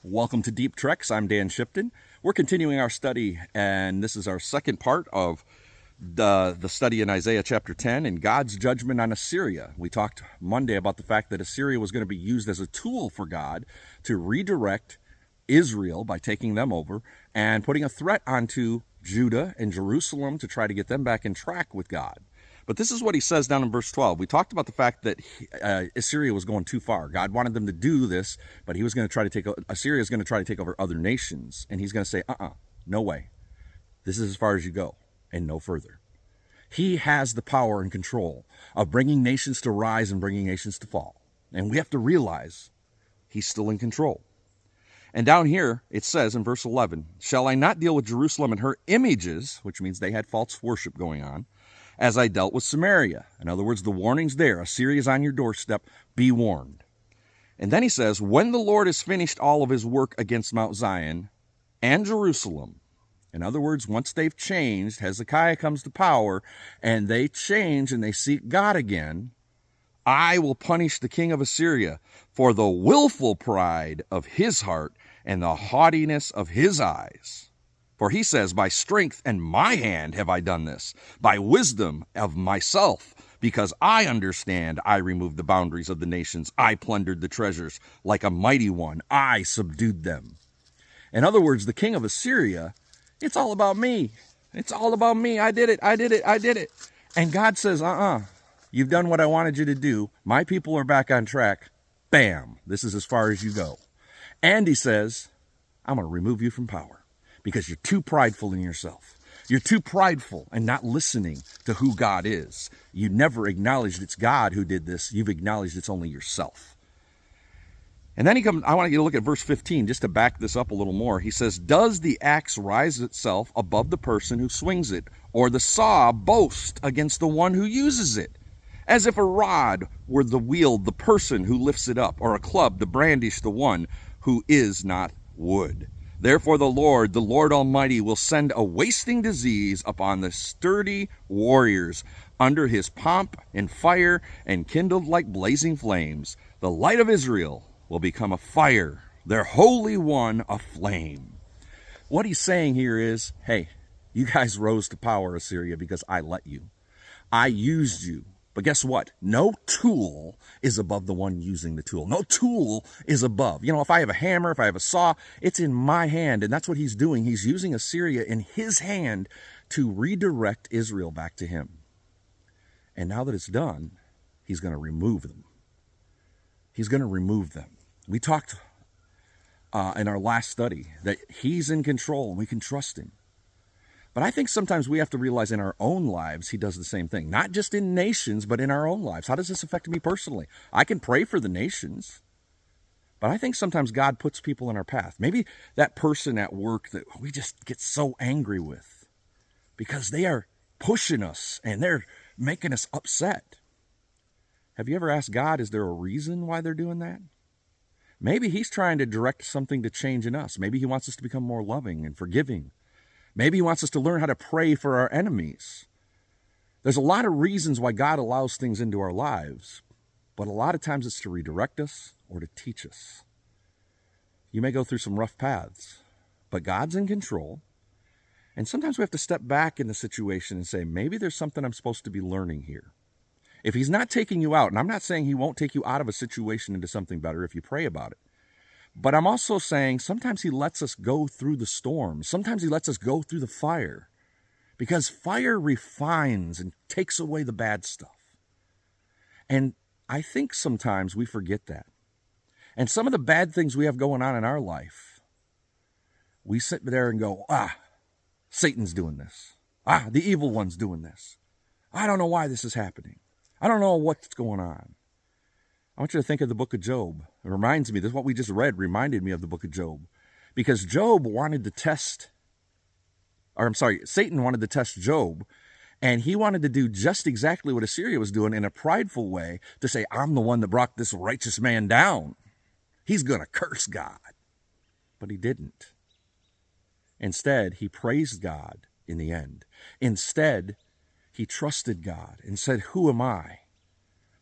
Welcome to Deep Treks. I'm danshipton. We're continuing our study, and this is our second part of the study in Isaiah chapter 10 and God's judgment on Assyria. We talked Monday about the fact that Assyria was going to be used as a tool for God to redirect Israel by taking them over and putting a threat onto Judah and Jerusalem to try to get them back in track with God. But this is what he says down in verse 12. We talked about the fact that Assyria was going too far. God wanted them to do this, but he was going to try to Assyria is going to try to take over other nations. And he's going to say, no way. This is as far as you go and no further. He has the power and control of bringing nations to rise and bringing nations to fall. And we have to realize he's still in control. And down here, it says in verse 11, shall I not deal with Jerusalem and her images, which means they had false worship going on, as I dealt with Samaria? In other words, the warning's there. Assyria is on your doorstep. Be warned. And then he says, when the Lord has finished all of his work against Mount Zion and Jerusalem, in other words, once they've changed, Hezekiah comes to power, and they change and they seek God again, I will punish the king of Assyria for the willful pride of his heart and the haughtiness of his eyes. For he says, by strength and my hand have I done this, by wisdom of myself, because I understand I removed the boundaries of the nations. I plundered the treasures like a mighty one. I subdued them. In other words, the king of Assyria, it's all about me. It's all about me. I did it. I did it. I did it. And God says, you've done what I wanted you to do. My people are back on track. Bam. This is as far as you go. And he says, I'm going to remove you from power because you're too prideful in yourself. You're too prideful and not listening to who God is. You never acknowledged it's God who did this. You've acknowledged it's only yourself. And then he comes, I want you to look at verse 15 just to back this up a little more. He says, does the axe rise itself above the person who swings it, or the saw boast against the one who uses it? As if a rod were the wield the person who lifts it up, or a club to brandish the one who is not wood. Therefore the Lord Almighty, will send a wasting disease upon the sturdy warriors under his pomp and fire, and kindled like blazing flames. The light of Israel will become a fire, their Holy One a flame. What he's saying here is, hey, you guys rose to power, Assyria, because I let you. I used you. But guess what? No tool is above the one using the tool. No tool is above. You know, if I have a hammer, if I have a saw, it's in my hand. And that's what he's doing. He's using Assyria in his hand to redirect Israel back to him. And now that it's done, he's going to remove them. He's going to remove them. We talked in our last study that he's in control and we can trust him. But I think sometimes we have to realize in our own lives, he does the same thing. Not just in nations, but in our own lives. How does this affect me personally? I can pray for the nations, but I think sometimes God puts people in our path. Maybe that person at work that we just get so angry with because they are pushing us and they're making us upset. Have you ever asked God, is there a reason why they're doing that? Maybe he's trying to direct something to change in us. Maybe he wants us to become more loving and forgiving. Maybe he wants us to learn how to pray for our enemies. There's a lot of reasons why God allows things into our lives, but a lot of times it's to redirect us or to teach us. You may go through some rough paths, but God's in control. And sometimes we have to step back in the situation and say, maybe there's something I'm supposed to be learning here. If he's not taking you out, and I'm not saying he won't take you out of a situation into something better if you pray about it, but I'm also saying sometimes he lets us go through the storm. Sometimes he lets us go through the fire because fire refines and takes away the bad stuff. And I think sometimes we forget that. And some of the bad things we have going on in our life, we sit there and go, Satan's doing this. The evil one's doing this. I don't know why this is happening. I don't know what's going on. I want you to think of the book of Job. It reminds me, this is what we just read, reminded me of the book of Job. Because Satan wanted to test Job, and he wanted to do just exactly what Assyria was doing in a prideful way, to say, I'm the one that brought this righteous man down. He's going to curse God. But he didn't. Instead, he praised God in the end. Instead, he trusted God and said, who am I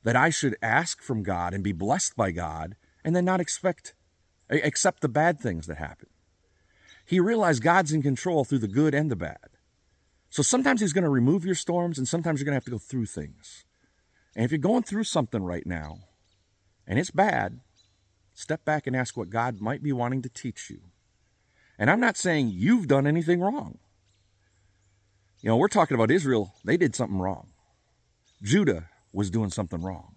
that I should ask from God and be blessed by God and then not expect accept the bad things that happen. He realized God's in control through the good and the bad. So sometimes he's going to remove your storms, and sometimes you're going to have to go through things. And if you're going through something right now, and it's bad, step back and ask what God might be wanting to teach you. And I'm not saying you've done anything wrong. We're talking about Israel. They did something wrong. Judah was doing something wrong.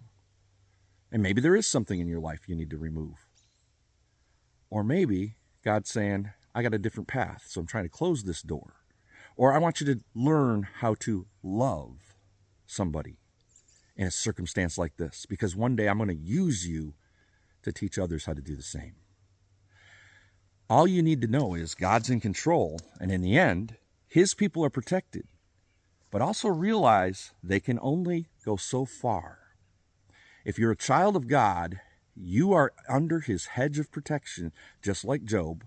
And maybe there is something in your life you need to remove. Or maybe God's saying, I got a different path, so I'm trying to close this door. Or I want you to learn how to love somebody in a circumstance like this, because one day I'm going to use you to teach others how to do the same. All you need to know is God's in control, and in the end, his people are protected. But also realize they can only go so far. If you're a child of God, you are under his hedge of protection, just like Job,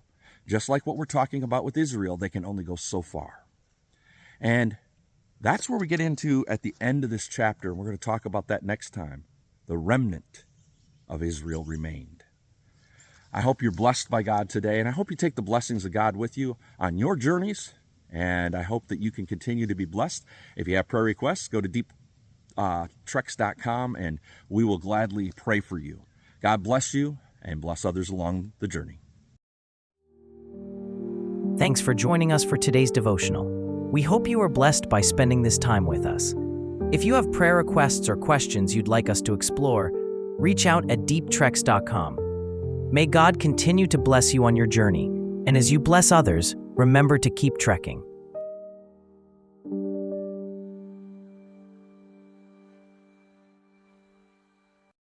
just like what we're talking about with Israel. They can only go so far. And that's where we get into at the end of this chapter, and we're going to talk about that next time. The remnant of Israel remained. I hope you're blessed by God today, and I hope you take the blessings of God with you on your journeys, and I hope that you can continue to be blessed. If you have prayer requests, go to deeptreks.com, and we will gladly pray for you. God bless you, and bless others along the journey. Thanks for joining us for today's devotional. We hope you are blessed by spending this time with us. If you have prayer requests or questions you'd like us to explore, reach out at deeptreks.com. May God continue to bless you on your journey, and as you bless others, remember to keep trekking.